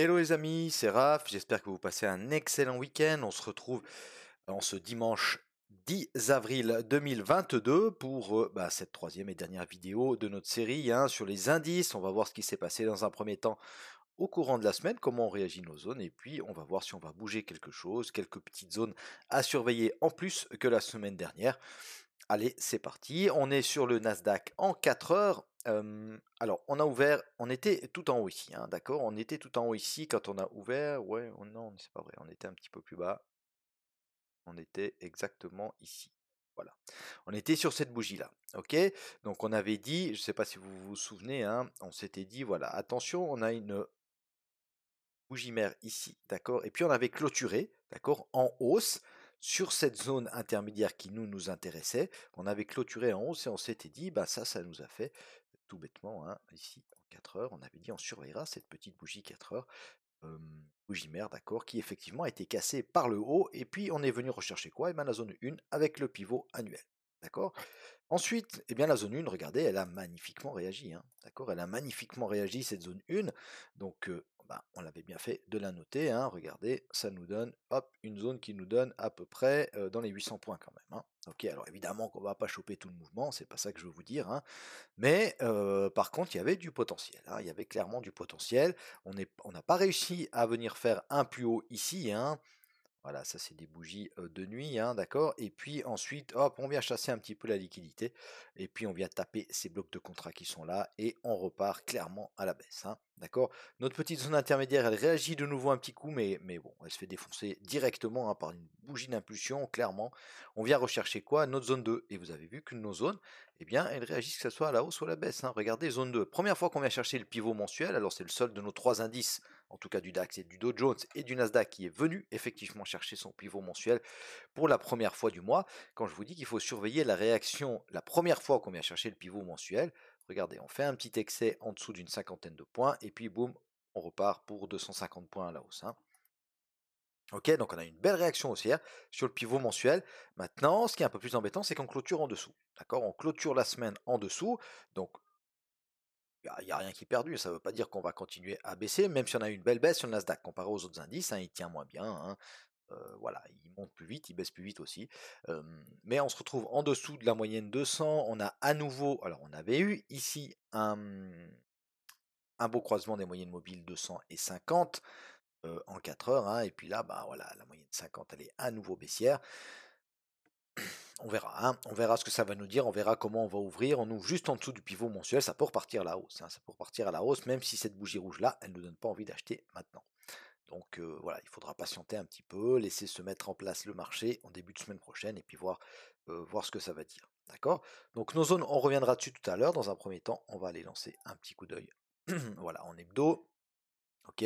Hello les amis, c'est Raph, j'espère que vous passez un excellent week-end. On se retrouve en ce dimanche 10 avril 2022 pour cette troisième et dernière vidéo de notre série sur les indices. On va voir ce qui s'est passé dans un premier temps au courant de la semaine, comment on réagit nos zones, et puis on va voir si on va bouger quelque chose, quelques petites zones à surveiller en plus que la semaine dernière. Allez, c'est parti. On est sur le Nasdaq en 4 heures. Alors, on a ouvert, on était tout en haut ici, hein, d'accord? On était tout en haut ici quand on a ouvert. Ouais, non, c'est pas vrai. On était un petit peu plus bas. On était exactement ici. Voilà. On était sur cette bougie-là. Ok? Donc, on avait dit, je ne sais pas si vous vous souvenez, hein, on s'était dit, voilà, attention, on a une bougie mère ici, d'accord? Et puis on avait clôturé, d'accord, en hausse sur cette zone intermédiaire qui nous intéressait. On avait clôturé en hausse et on s'était dit, bah ça nous a fait tout bêtement, hein, ici en 4 heures, on avait dit on surveillera cette petite bougie 4 heures, bougie mère, d'accord, qui effectivement a été cassée par le haut. Et puis on est venu rechercher quoi? Et bien la zone 1 avec le pivot annuel. D'accord. Ensuite, eh bien, la zone 1, regardez, elle a magnifiquement réagi, hein, d'accord? Elle a magnifiquement réagi, cette zone 1. Donc, on l'avait bien fait de la noter, hein, regardez, ça nous donne, hop, une zone qui nous donne à peu près dans les 800 points quand même, hein. Ok, alors évidemment qu'on va pas choper tout le mouvement, c'est pas ça que je veux vous dire, hein, mais par contre, il y avait du potentiel, hein, il y avait clairement du potentiel. On n'a pas réussi à venir faire un plus haut ici, hein, voilà, ça c'est des bougies de nuit, hein, d'accord. Et puis ensuite, hop, on vient chasser un petit peu la liquidité. Et puis on vient taper ces blocs de contrat qui sont là. Et on repart clairement à la baisse, hein, d'accord. Notre petite zone intermédiaire, elle réagit de nouveau un petit coup, mais bon, elle se fait défoncer directement, hein, par une bougie d'impulsion, clairement. On vient rechercher quoi? Notre zone 2. Et vous avez vu que nos zones, eh bien, elles réagissent que ce soit à la hausse ou à la baisse, hein. Regardez, zone 2. Première fois qu'on vient chercher le pivot mensuel, alors c'est le seul de nos trois indices, en tout cas du DAX et du Dow Jones et du Nasdaq, qui est venu effectivement chercher son pivot mensuel pour la première fois du mois. Quand je vous dis qu'il faut surveiller la réaction la première fois qu'on vient chercher le pivot mensuel, regardez, on fait un petit excès en dessous d'une cinquantaine de points et puis boum, on repart pour 250 points à la hausse, hein. Ok, donc on a une belle réaction haussière sur le pivot mensuel. Maintenant, ce qui est un peu plus embêtant, c'est qu'on clôture en dessous. D'accord, on clôture la semaine en dessous, donc il n'y a rien qui est perdu. Ça ne veut pas dire qu'on va continuer à baisser, même si on a eu une belle baisse sur le Nasdaq comparé aux autres indices, hein, il tient moins bien, hein. Voilà, il monte plus vite, il baisse plus vite aussi. Mais on se retrouve en dessous de la moyenne 200. On a à nouveau, alors on avait eu ici un beau croisement des moyennes mobiles 200 et 50 en 4 heures, hein, et puis là, bah voilà, la moyenne 50, elle est à nouveau baissière. On verra, hein, on verra ce que ça va nous dire, on verra comment on va ouvrir. On ouvre juste en dessous du pivot mensuel, ça peut repartir à la hausse, hein, ça peut repartir à la hausse, même si cette bougie rouge là, elle ne donne pas envie d'acheter maintenant. Donc voilà, il faudra patienter un petit peu, laisser se mettre en place le marché en début de semaine prochaine et puis voir ce que ça va dire. D'accord. Donc nos zones, on reviendra dessus tout à l'heure. Dans un premier temps, on va aller lancer un petit coup d'œil. Voilà, en hebdo. Ok.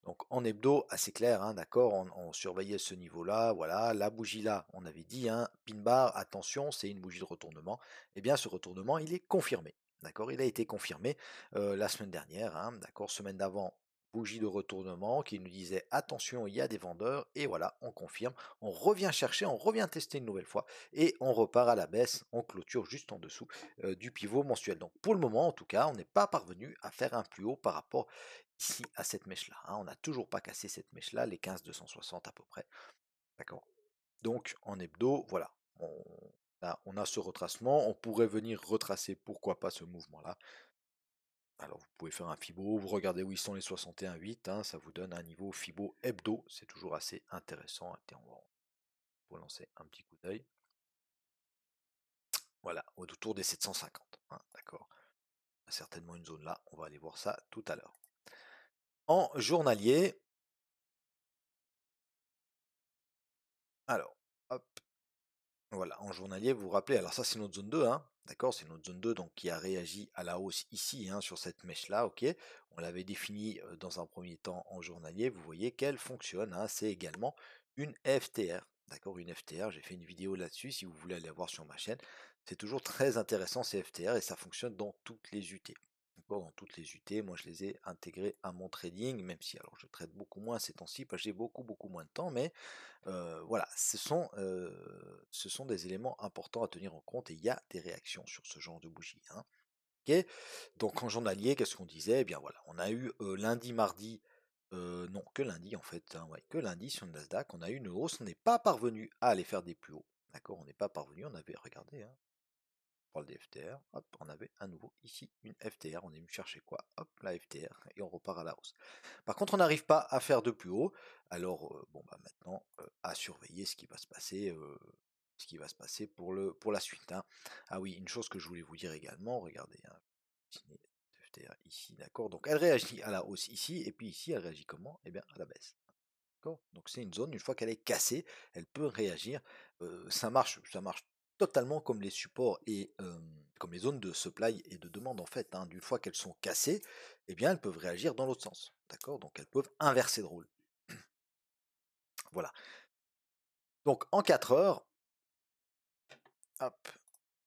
Donc en hebdo, assez clair, hein, d'accord, on surveillait ce niveau-là. Voilà, la bougie là, on avait dit, hein, pin bar, attention, c'est une bougie de retournement. Eh bien, ce retournement, il est confirmé. D'accord, il a été confirmé la semaine dernière, hein, d'accord, semaine d'avant, bougie de retournement qui nous disait attention, il y a des vendeurs, et voilà, on confirme, on revient chercher, on revient tester une nouvelle fois, et on repart à la baisse, on clôture juste en dessous du pivot mensuel. Donc pour le moment, en tout cas, on n'est pas parvenu à faire un plus haut par rapport ici à cette mèche-là, hein. On n'a toujours pas cassé cette mèche-là, les 15 260 à peu près. D'accord. Donc en hebdo, voilà. On a ce retracement, on pourrait venir retracer, pourquoi pas, ce mouvement-là. Alors vous pouvez faire un Fibo, vous regardez où ils sont les 61,8, hein, ça vous donne un niveau Fibo hebdo, c'est toujours assez intéressant. Attends, on va lancer un petit coup d'œil. Voilà, autour des 750, hein, d'accord. Certainement une zone là, on va aller voir ça tout à l'heure. En journalier, alors, hop, voilà, en journalier, vous vous rappelez, alors ça c'est notre zone 2, hein, d'accord, c'est notre zone 2 donc qui a réagi à la hausse ici, hein, sur cette mèche-là, ok. On l'avait défini dans un premier temps en journalier, vous voyez qu'elle fonctionne, hein, c'est également une FTR, d'accord, une FTR, j'ai fait une vidéo là-dessus, si vous voulez aller voir sur ma chaîne, c'est toujours très intéressant ces FTR et ça fonctionne dans toutes les UT. D'accord, dans toutes les UT, moi je les ai intégrées à mon trading, même si alors je traite beaucoup moins ces temps-ci, parce que j'ai beaucoup moins de temps, mais voilà, ce sont des éléments importants à tenir en compte et il y a des réactions sur ce genre de bougie, hein. Ok. Donc en journalier, qu'est-ce qu'on disait? Eh bien voilà, on a eu lundi, mardi non, que lundi en fait, hein, ouais, que lundi sur le Nasdaq, on a eu une hausse, on n'est pas parvenu à aller faire des plus hauts. D'accord, on n'est pas parvenu, on avait regardé, hein, on parle des FTR, hop, on avait à nouveau ici une FTR, on est venu chercher quoi? Hop, la FTR, et on repart à la hausse. Par contre, on n'arrive pas à faire de plus haut, alors bon bah maintenant, à surveiller ce qui va se passer pour la suite, hein. Ah oui, une chose que je voulais vous dire également, regardez, hein, imaginez FTR ici, d'accord, donc elle réagit à la hausse ici, et puis ici, elle réagit comment? Eh bien, à la baisse. D'accord. Donc c'est une zone, une fois qu'elle est cassée, elle peut réagir. Ça marche totalement comme les supports et comme les zones de supply et de demande en fait, hein. D'une fois qu'elles sont cassées, eh bien elles peuvent réagir dans l'autre sens. D'accord. Donc elles peuvent inverser de rôle. Voilà. Donc en 4 heures, hop,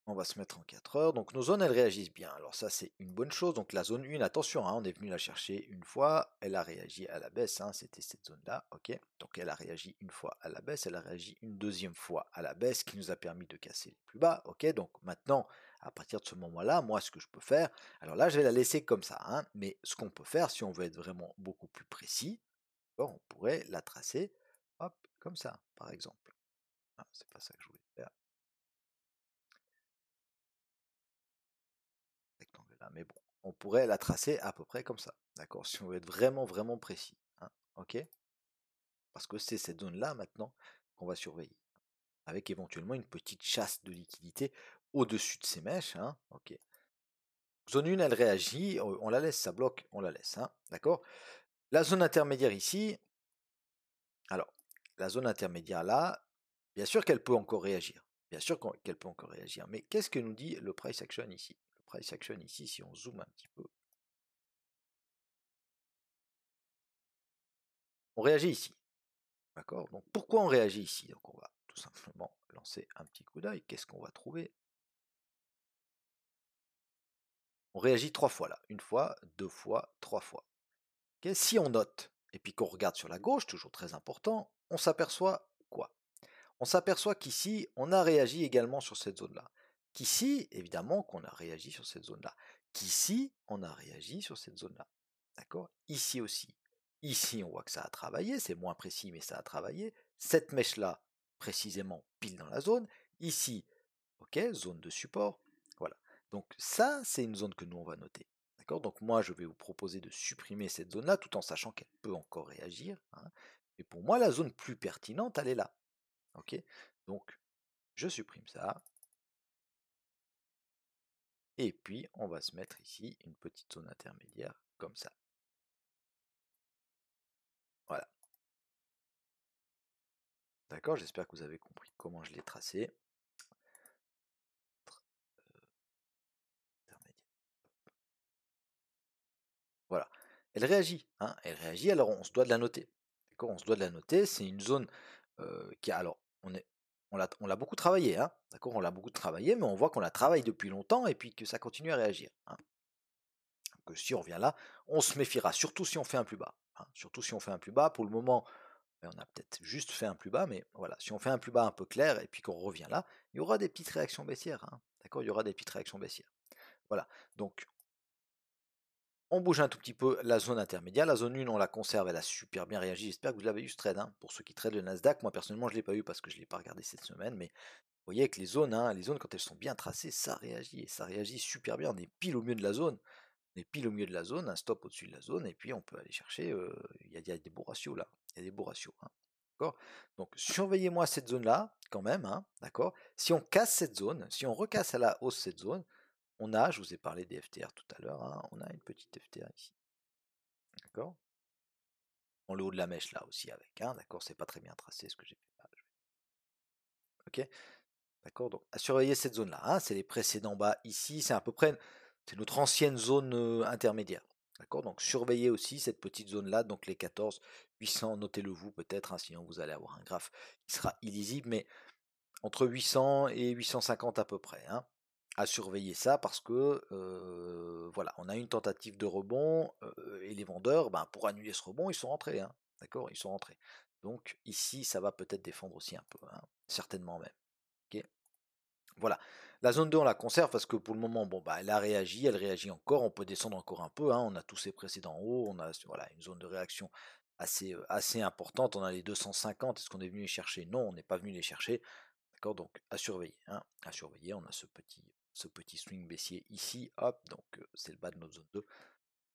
on va se mettre en 4 heures. Donc nos zones, elles réagissent bien. Alors ça, c'est une bonne chose. Donc la zone 1, attention, hein, on est venu la chercher une fois. Elle a réagi à la baisse. Hein, c'était cette zone-là. Ok. Donc elle a réagi une fois à la baisse. Elle a réagi une deuxième fois à la baisse, qui nous a permis de casser les plus bas. Ok. Donc maintenant, à partir de ce moment-là, moi, ce que je peux faire, alors là, je vais la laisser comme ça. Hein, mais ce qu'on peut faire, si on veut être vraiment beaucoup plus précis, bon, on pourrait la tracer, hop, comme ça, par exemple. Ah, c'est pas ça que je voulais faire. Rectangle là, mais bon, on pourrait la tracer à peu près comme ça, d'accord? Si on veut être vraiment, vraiment précis, hein, ok? Parce que c'est cette zone-là maintenant qu'on va surveiller, avec éventuellement une petite chasse de liquidité au-dessus de ces mèches, hein, ok? Zone 1, elle réagit, on la laisse, ça bloque, on la laisse, hein, d'accord? La zone intermédiaire ici, alors, la zone intermédiaire là, bien sûr qu'elle peut encore réagir, bien sûr qu'elle peut encore réagir, mais qu'est-ce que nous dit le price action ici? Le price action ici, si on zoome un petit peu, on réagit ici. D'accord. Donc pourquoi on réagit ici? Donc on va tout simplement lancer un petit coup d'œil. Qu'est-ce qu'on va trouver? On réagit 3 fois là. Une fois, 2 fois, 3 fois. Ok. Si on note, et puis qu'on regarde sur la gauche, toujours très important, on s'aperçoit quoi? On s'aperçoit qu'ici, on a réagi également sur cette zone-là. Qu'ici, évidemment, qu'on a réagi sur cette zone-là. Qu'ici, on a réagi sur cette zone-là. D'accord? Ici aussi. Ici, on voit que ça a travaillé, c'est moins précis, mais ça a travaillé. Cette mèche-là, précisément, pile dans la zone. Ici, ok, zone de support. Voilà. Donc ça, c'est une zone que nous, on va noter. D'accord? Donc moi, je vais vous proposer de supprimer cette zone-là, tout en sachant qu'elle peut encore réagir, hein. Et pour moi, la zone plus pertinente, elle est là. Ok? Donc, je supprime ça. Et puis, on va se mettre ici une petite zone intermédiaire, comme ça. Voilà. D'accord, j'espère que vous avez compris comment je l'ai tracé. Voilà. Elle réagit, hein, elle réagit, alors on se doit de la noter. D'accord, on se doit de la noter, c'est une zone qui a, alors, on l'a beaucoup travaillé, hein, d'accord, on l'a beaucoup travaillé, mais on voit qu'on la travaille depuis longtemps et puis que ça continue à réagir, hein. Que si on revient là, on se méfiera, surtout si on fait un plus bas, hein, surtout si on fait un plus bas. Pour le moment, ben, on a peut-être juste fait un plus bas, mais voilà, si on fait un plus bas un peu clair et puis qu'on revient là, il y aura des petites réactions baissières, hein, d'accord, il y aura des petites réactions baissières. Voilà, donc on bouge un tout petit peu la zone intermédiaire. La zone 1, on la conserve, elle a super bien réagi. J'espère que vous l'avez eu ce trade, hein. Pour ceux qui tradent le Nasdaq, moi personnellement, je ne l'ai pas eu parce que je ne l'ai pas regardé cette semaine. Mais vous voyez que les zones, hein, les zones, quand elles sont bien tracées, ça réagit. Et ça réagit super bien. On est pile au milieu de la zone. On est pile au milieu de la zone, un stop au-dessus de la zone. Et puis on peut aller chercher. Il y a des beaux ratios là. Il y a des beaux ratios, hein. D'accord. Donc surveillez-moi cette zone-là, quand même, hein, d'accord. Si on casse cette zone, si on recasse à la hausse cette zone, on a, je vous ai parlé des FTR tout à l'heure, hein, on a une petite FTR ici. D'accord. Dans le haut de la mèche là aussi avec, hein, d'accord, c'est pas très bien tracé ce que j'ai fait là. Ok, d'accord, donc à surveiller cette zone là, hein, c'est les précédents bas ici, c'est à peu près, c'est notre ancienne zone intermédiaire. D'accord, donc surveillez aussi cette petite zone là, donc les 14 800, notez-le vous peut-être, hein, sinon vous allez avoir un graphe qui sera illisible, mais entre 800 et 850 à peu près, hein, à surveiller ça parce que voilà, on a une tentative de rebond et les vendeurs, ben, pour annuler ce rebond, ils sont rentrés, hein, d'accord, ils sont rentrés. Donc ici, ça va peut-être défendre aussi un peu, hein, certainement même. Ok. Voilà. La zone 2, on la conserve parce que pour le moment, bon, bah, elle réagit encore, on peut descendre encore un peu, hein, on a tous ces précédents hauts, on a voilà, une zone de réaction assez importantes. On a les 250. Est-ce qu'on est venu les chercher? Non, on n'est pas venu les chercher. D'accord, donc à surveiller, hein, à surveiller. On a ce petit swing baissier ici, hop, donc c'est le bas de notre zone 2.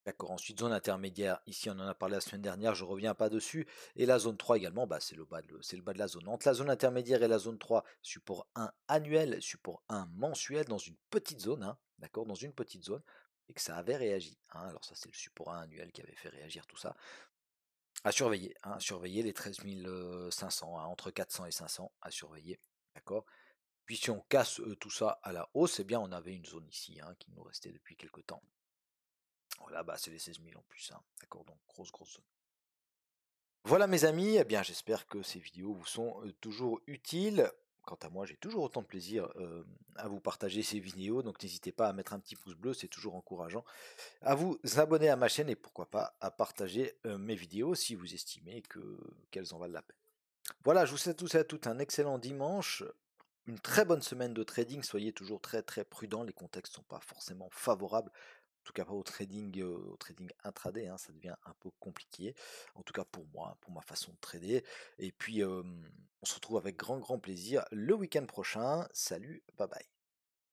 D'accord, ensuite zone intermédiaire, ici on en a parlé la semaine dernière, je reviens pas dessus. Et la zone 3 également, bah, c'est le bas de la zone. Entre la zone intermédiaire et la zone 3, support 1 annuel, support 1 mensuel dans une petite zone, hein, d'accord, dans une petite zone, et que ça avait réagi, hein. Alors ça c'est le support 1 annuel qui avait fait réagir tout ça. À surveiller les 13 500, hein, entre 400 et 500, à surveiller, d'accord. Puis si on casse tout ça à la hausse, eh bien on avait une zone ici, hein, qui nous restait depuis quelques temps. Voilà, bah c'est les 16 000 en plus, hein, d'accord, donc grosse zone. Voilà mes amis, eh bien j'espère que ces vidéos vous sont toujours utiles. Quant à moi, j'ai toujours autant de plaisir à vous partager ces vidéos, donc n'hésitez pas à mettre un petit pouce bleu, c'est toujours encourageant. À vous abonner à ma chaîne et pourquoi pas à partager mes vidéos si vous estimez qu'elles en valent la peine. Voilà, je vous souhaite à tous et à toutes un excellent dimanche, une très bonne semaine de trading. Soyez toujours très prudents, les contextes ne sont pas forcément favorables. En tout cas pas au trading intraday, hein, ça devient un peu compliqué. En tout cas pour moi, pour ma façon de trader. Et puis on se retrouve avec grand plaisir le week-end prochain. Salut, bye bye.